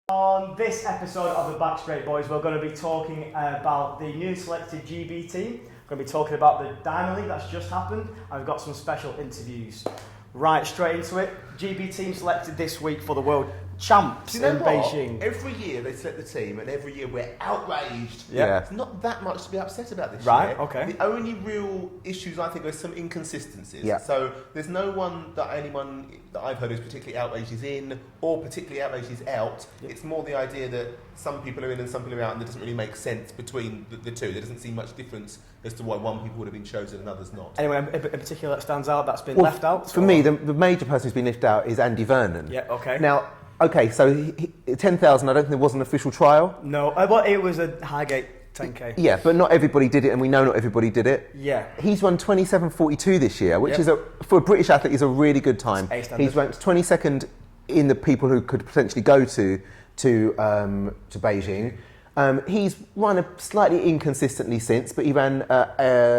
On this episode of the Back Straight Boys, we're going to be talking about the newly selected GB team. We're going to be talking about the Diamond League that's just happened, and we've got some special interviews. Right, straight into it. GB team selected this week for the World Champs in Beijing. Every year they select the team, and every year we're outraged. Yeah. It's not that much to be upset about this Right, year. okay. The only real issues I think are some inconsistencies. Yeah. So there's no one that anyone that I've heard who's particularly outraged is in, or particularly outraged is out. Yep. It's more the idea that some people are in and some people are out, and there doesn't really make sense between the two. There doesn't seem much difference as to why one people would have been chosen and others not. Anyone in particular that stands out that's been left out? For me, the major person who's been left out is Andy Vernon. Yeah, okay. Now, so 10,000, I don't think there was an official trial. No, but it was a Highgate 10k. Yeah, but not everybody did it, and we know not everybody did it. Yeah. He's run 27:42 this year, which Yep. is for a British athlete is a really good time. It's A standard. He's ranked 22nd in the people who could potentially go to Beijing. He's run slightly inconsistently since, but he ran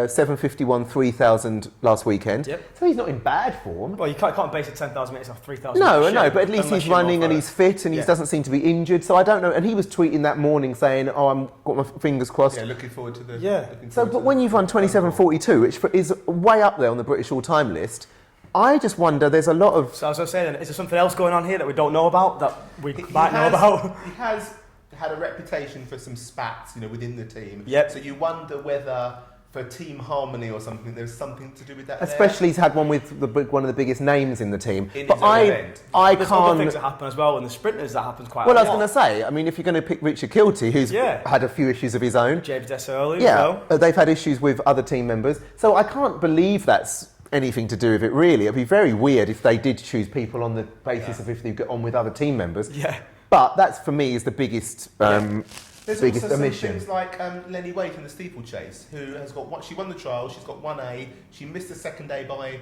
7:51 3,000 last weekend. Yep. So he's not in bad form. Well, you can't base a 10,000 minutes off 3,000. No, but at least he's running and he's fit and he Yeah. doesn't seem to be injured. So I don't know. And he was tweeting that morning saying, "Oh, I'm got my fingers crossed." Yeah, looking forward to the. Yeah. So, but when you've run 27:42, which is way up there on the British all-time list, I just wonder. There's a lot of. So as I was saying, is there something else going on here that we don't know about that we might know about? He has had a reputation for some spats, within the team. Yep. So you wonder whether, for team harmony or something, there's something to do with that. Especially he's had one with one of the biggest names in the team. In but his own event. I There's can't. other things that happen as well, and the sprinters that happens quite a Well, lot. I was going to say. I mean, if you're going to pick Richard Kilty, who's Yeah. had a few issues of his own. James Deserly Yeah, as well. they've had issues with other team members. So I can't believe that's anything to do with it, really. It'd be very weird if they did choose people on the basis of if they get on with other team members. Yeah. But that's, for me, is the biggest There's biggest also omission. some things like Lenny Waite in the steeplechase, who has got she won the trial, she's got 1A, she missed the second A by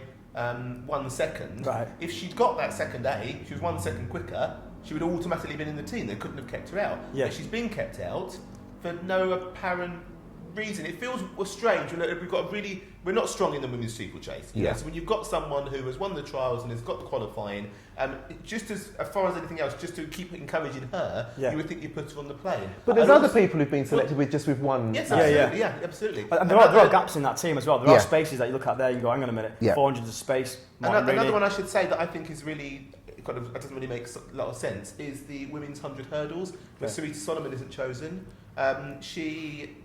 1 second. Right. If she'd got that second A, she was 1 second quicker, she would have automatically been in the team. They couldn't have kept her out. Yeah. But she's been kept out for no apparent reason. It feels strange. We're not strong in the women's steeplechase. Yeah. So when you've got someone who has won the trials and has got the qualifying, just as far as anything else, just to keep encouraging her, Yeah. you would think you put her on the plane. But there's And other also- people who've been selected with just with one. Yes, Yeah, absolutely. yeah. Yeah, absolutely. And there are gaps in that team as well. There Yeah. are spaces that you look at there and you go, hang on a minute, Yeah. 400 of space. Martin Another Rooney. one I should say that I think is really doesn't really make a lot of sense is the women's 100 hurdles, where Okay. Sarita Solomon isn't chosen. She.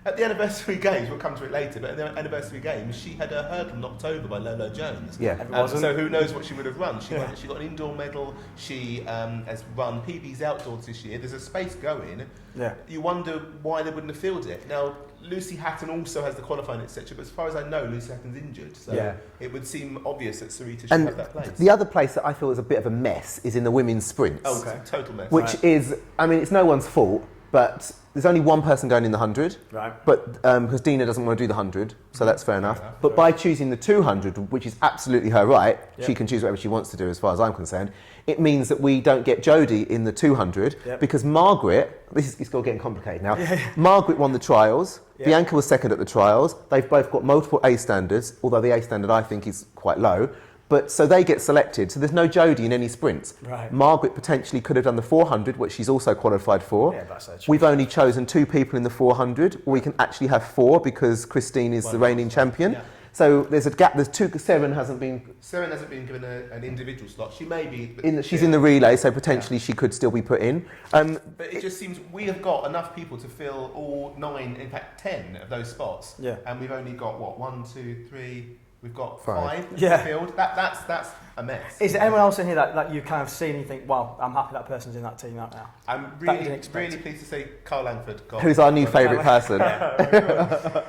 At the anniversary games, we'll come to it later, but at the anniversary games, she had her hurdle knocked over by Lolo Jones. Yeah. So who knows what she would have run? She Yeah. got an indoor medal. She has run PB's outdoors this year. There's a space going. Yeah. You wonder why they wouldn't have filled it. Now, Lucy Hatton also has the qualifying, etc. But as far as I know, Lucy Hatton's injured. So Yeah. it would seem obvious that Sarita should And have that place. the other place that I feel is a bit of a mess is in the women's sprints. Oh, okay. Total mess. Which is, I mean, it's no one's fault, but there's only one person going in the 100. Right. But because Dina doesn't want to do the 100, so that's fair enough. But by choosing the 200, which is absolutely her right, Yep. she can choose whatever she wants to do as far as I'm concerned, it means that we don't get Jody in the 200 Yep. because Margaret, it's all getting complicated now, Margaret won the trials, Yep. Bianca was second at the trials, they've both got multiple A standards, although the A standard I think is quite low. But so they get selected, so there's no Jodie in any sprints. Right. Margaret potentially could have done the 400, which she's also qualified for. Yeah, that's true. We've only chosen 2 people in the 400, or we can actually have 4 because Christine is the reigning champion. Yeah. So there's a gap. Seven hasn't been. Seren hasn't been given an individual slot. She may be. But She's in the relay, so potentially she could still be put in. But it just seems we have got enough people to fill all 9, in fact 10 of those spots. Yeah. And we've only got what 1, 2, 3. We've got 5. 5 Yeah. filled. That's a mess. Is there anyone else in here that you kind of seen and you think, wow, I'm happy that person's in that team right now? I'm That you really, didn't expect. really pleased to say Carl Langford. Who's our new favourite person?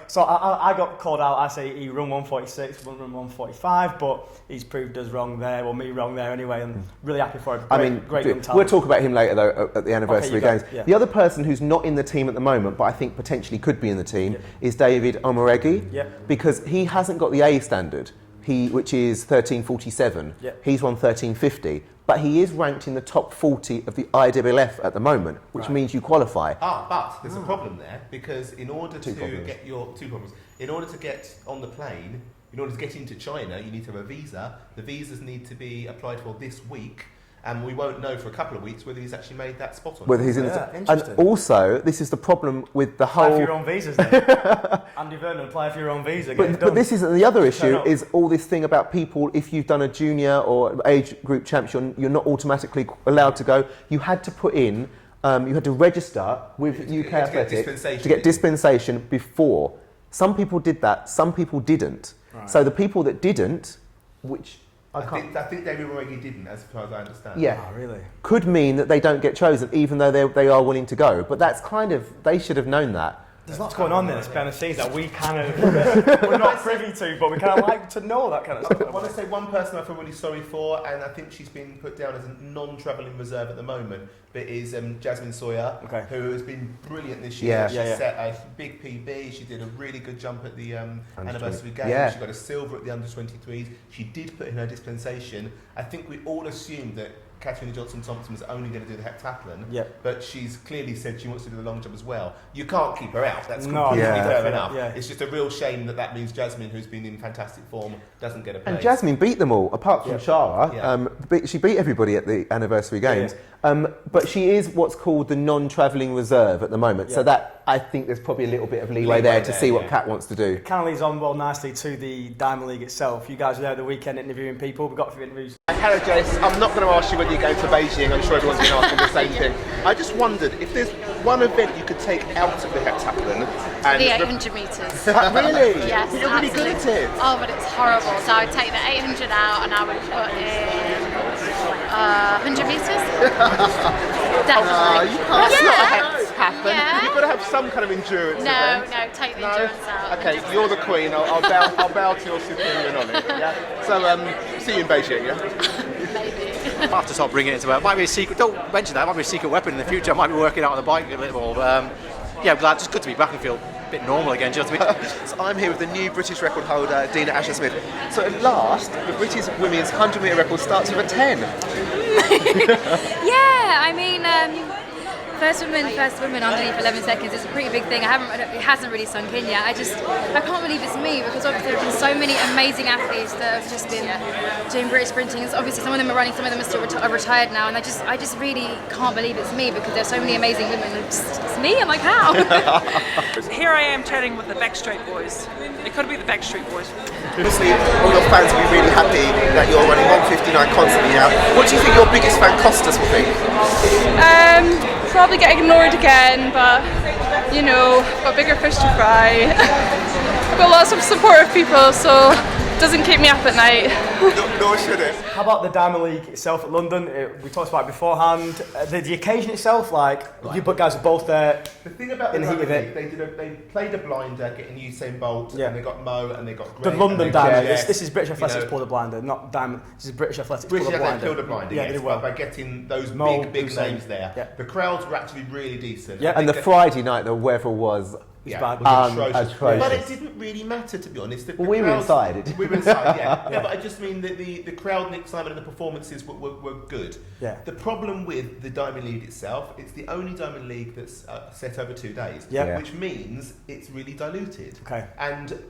So I got called out. I say he run 146, run 145, but he's proved us wrong there, or me wrong there anyway, and really happy for him. Great young talent. we'll talk about him later though at the anniversary Okay, games. yeah. The other person who's not in the team at the moment, but I think potentially could be in the team, is David Omoregi, Yeah. because he hasn't got the A standard. Which is 1347. Yeah. He's won 1350, but he is ranked in the top 40 of the IWLF at the moment, which means you qualify. But there's a problem there because in order to problems. get your 2 problems, in order to get on the plane, in order to get into China, you need to have a visa. The visas need to be applied for this week. and we won't know for a couple of weeks whether he's actually made that spot or not. Whether he's in and also, this is the problem with the whole... Apply for your own visas then. Andy Vernon, apply for your own visa. But this isn't the other issue, is all this thing about people, if you've done a junior or age group championship, you're not automatically allowed to go. You had to put in, you had to register with UK Athletics to get dispensation before. Some people did that, some people didn't. Right. So the people that didn't, which... I think David Roegi didn't, as far as I understand. Yeah, oh, really? Could mean that they don't get chosen, even though they are willing to go. But that's kind of, they should have known that. There's lots going on there, this behind the scenes that we kind of, we're not privy to, but we kind of like to know that kind of stuff. I want to say one person I feel really sorry for, and I think she's been put down as a non-travelling reserve at the moment, but is Jasmine Sawyer, who has been brilliant this year. She set a big PB, she did a really good jump at the anniversary game, she got a silver at the under-23s, she did put in her dispensation. I think we all assumed that Katrina Johnson-Thompson was only going to do the heptathlon, but she's clearly said she wants to do the long jump as well. You can't keep her out, that's completely fair enough. Yeah. It's just a real shame that means Jasmine, who's been in fantastic form, doesn't get a place. And Jasmine beat them all, apart from Shara. She beat everybody at the anniversary games. But she is what's called the non-travelling reserve at the moment, so that I think there's probably a little bit of leeway there to see what Kat wants to do. It kind of leads on well nicely to the Diamond League itself. You guys were there the weekend interviewing people. We've got a few interviews. Hello, Jace. I'm not going to ask you whether you're going to Beijing. I'm sure everyone's going to ask you the same thing. I just wondered if there's one event you could take out of the heptathlon. The 800 metres. Really? Yes, you're really good at it. Oh, but it's horrible. So I would take the 800 out and I would put in 100 metres. Definitely. You can't let it happen. Yeah. You've got to have some kind of endurance. No, take the endurance out. Okay, 100%. You're the queen. I'll bow to your superior knowledge. Yeah. So, see you in Beijing. Yeah. Maybe. I have to start bringing it into it. Might be a secret. Don't mention that. It might be a secret weapon in the future. I might be working out on the bike a little more. Yeah, I'm glad. It's good to be back and feel a bit normal again. Do you know what I mean? So I'm here with the new British record holder, Dina Asher-Smith. So at last, the British women's 100 metre record starts with a 10. Yeah, I mean, first woman underneath 11 seconds is a pretty big thing. It hasn't really sunk in yet. I can't believe it's me, because obviously there have been so many amazing athletes that have just been doing British sprinting. Obviously some of them are running, some of them are still retired now, and I just really can't believe it's me, because there's so many amazing women. It's me. I'm like, how? Here I am chatting with the Backstreet Boys. It could be the Backstreet Boys. Obviously, all your fans will be really happy that you're running 1:59 constantly now. What do you think your biggest fan Costas will think? Probably get ignored again, but you know, got bigger fish to fry. I've got lots of supportive people, so it doesn't keep me up at night. Nor should it. How about the Diamond League itself at London? We talked about it beforehand. The occasion itself, you guys are both there. The thing about the Diamond League, they played a blinder, getting Usain Bolt, and they got Mo, and they got Greg. The London Diamond. This is British Athletics pulled a blinder, not Diamond. This is British Athletics pulled a blinder. Pulled a blinder, yes, by getting those big names there. Yeah. The crowds were actually really decent. Yeah. And the Friday night, the weather was... atrocious. But it didn't really matter, to be honest. We were inside. We were inside, yeah. But I just mean that the crowd and the excitement and the performances were good. Yeah. The problem with the Diamond League itself, it's the only Diamond League that's set over 2 days, which means it's really diluted. Okay. And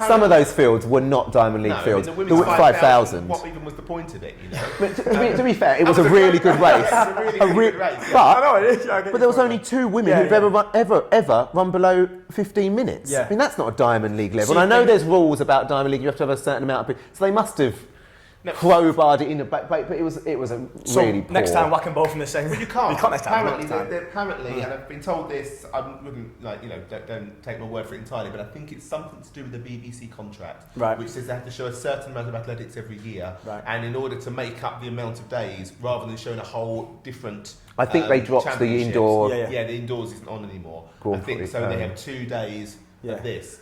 some of those fields were not Diamond League fields. The women's 5,000. What even was the point of it, you know? But to be fair, it was a really good race. A really good race. But there was only 2 women who've ever run below 15 minutes. Yeah. I mean, that's not a Diamond League level. And I know there's rules about Diamond League. You have to have a certain amount of people. So they must have crowbarred it in the back, but it was a really poor. Next time, whack them both in the same. Well, you can't. Next time. Apparently, and I've been told this. I wouldn't don't take my word for it entirely, but I think it's something to do with the BBC contract, which says they have to show a certain amount of athletics every year, and in order to make up the amount of days, rather than showing a whole different. I think they dropped the indoor. Yeah, the indoors isn't on anymore. I think so. They have 2 days of this.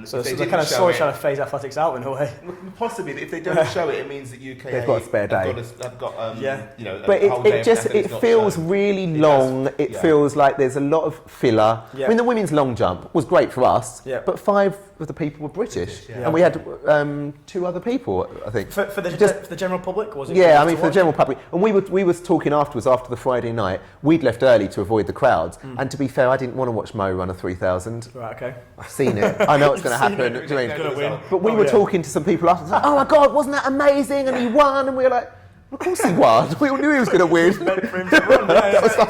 So they're kind of trying to phase athletics out in a way. Possibly, if they don't show it, it means that UK they've got a spare day. Have got but it feels really long. It feels like there's a lot of filler. Yeah. I mean, the women's long jump was great for us, but 5 of the people were British, and we had 2 other people, I think. For the general public, was it? Yeah, I mean, for the general public. And we was talking afterwards, after the Friday night. We'd left early to avoid the crowds, and to be fair, I didn't want to watch Mo run a 3,000. Right, okay. I've seen it. I know it's going to happen. But we were talking to some people after, like, oh my God, wasn't that amazing? And he won, and we were like, Of course he won. We all knew he was going to win. That was the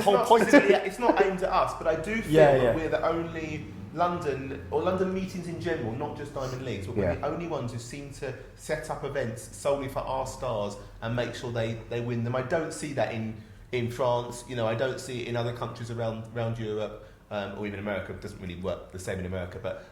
whole point. It's not aimed at us, but I do feel that we're the only London meetings in general, not just Diamond Leagues, but we're the only ones who seem to set up events solely for our stars and make sure they win them. I don't see that in France. You know, I don't see it in other countries around Europe. Or even America. It doesn't really work the same in America, but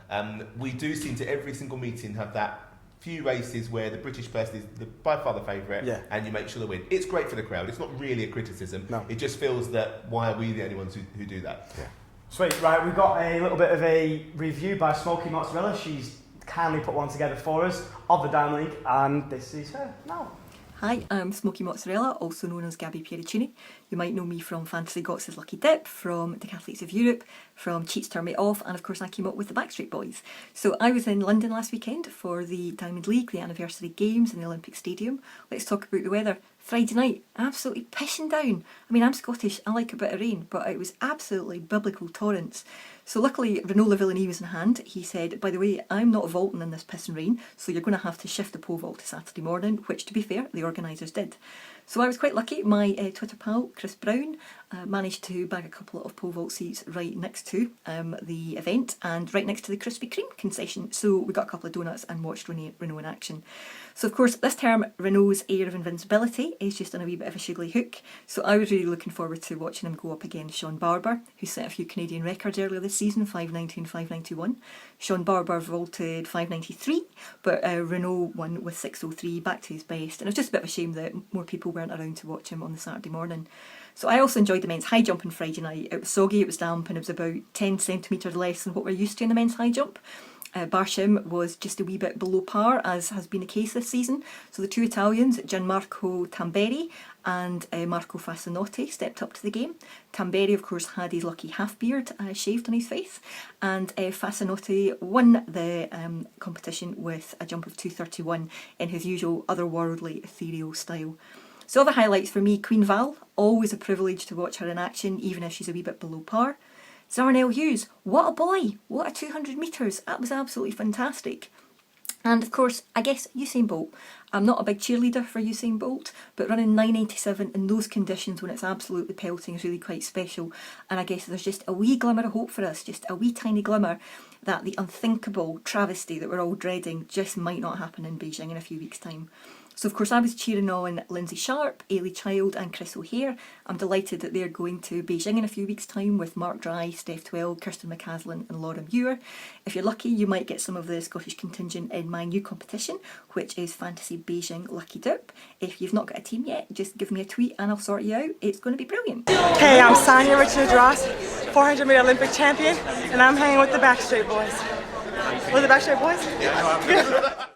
we do seem to every single meeting have that few races where the British person is by far the favourite, and you make sure they win. It's great for the crowd. It's not really a criticism. No. It just feels that why are we the only ones who do that? Yeah. Sweet. Right, we've got a little bit of a review by Smokey Mozzarella. She's kindly put one together for us of the Diamond League, and this is her now. Hi, I'm Smokey Mozzarella, also known as Gabby Piericini. You might know me from Fantasy Gots' Lucky Dip, from Decathletes of Europe, from Cheats Turn Me Off, and of course I came up with the Backstreet Boys. So I was in London last weekend for the Diamond League, the anniversary games in the Olympic Stadium. Let's talk about the weather. Friday night, absolutely pissing down. I mean, I'm Scottish, I like a bit of rain, but it was absolutely biblical torrents. So luckily, Renaud Lavillenie was in hand. He said, by the way, I'm not vaulting in this piss and rain, so you're going to have to shift the pole vault to Saturday morning, which, to be fair, the organisers did. So I was quite lucky. My Twitter pal, Chris Brown, managed to bag a couple of pole vault seats right next to the event and right next to the Krispy Kreme concession. So we got a couple of donuts and watched Renaud in action. So of course, this term, Renaud's air of invincibility is just on a wee bit of a shiggly hook. So I was really looking forward to watching him go up against Sean Barber, who set a few Canadian records earlier this season, 5.90 and 5.91. Sean Barber vaulted 5.93, but Renaud won with 6.03, back to his best. And it was just a bit of a shame that more people weren't around to watch him on the Saturday morning. So I also enjoyed the men's high jump on Friday night. It was soggy, it was damp, and it was about 10 centimetres less than what we're used to in the men's high jump. Barshim was just a wee bit below par, as has been the case this season. So the two Italians, Gianmarco Tamberi and Marco Fasanotti, stepped up to the game. Tamberi, of course, had his lucky half-beard shaved on his face, and Fasanotti won the competition with a jump of 2.31 in his usual otherworldly, ethereal style. So other highlights for me, Queen Val, always a privilege to watch her in action, even if she's a wee bit below par. Zarnell Hughes, what a boy, what a 200 metres, that was absolutely fantastic. And of course, I guess Usain Bolt. I'm not a big cheerleader for Usain Bolt, but running 9.87 in those conditions when it's absolutely pelting is really quite special. And I guess there's just a wee glimmer of hope for us, just a wee tiny glimmer that the unthinkable travesty that we're all dreading just might not happen in Beijing in a few weeks' time. So of course I was cheering on Lynsey Sharp, Ailey Child and Chris O'Hare. I'm delighted that they're going to Beijing in a few weeks' time with Mark Dry, Steph Twell, Kirsten McCaslin and Laura Muir. If you're lucky, you might get some of the Scottish contingent in my new competition, which is Fantasy Beijing Lucky Dip. If you've not got a team yet, just give me a tweet and I'll sort you out. It's going to be brilliant. Hey, I'm Sanya Richards-Ross, 400-metre Olympic champion, and I'm hanging with the Backstreet Boys. With the Backstreet Boys? Yeah.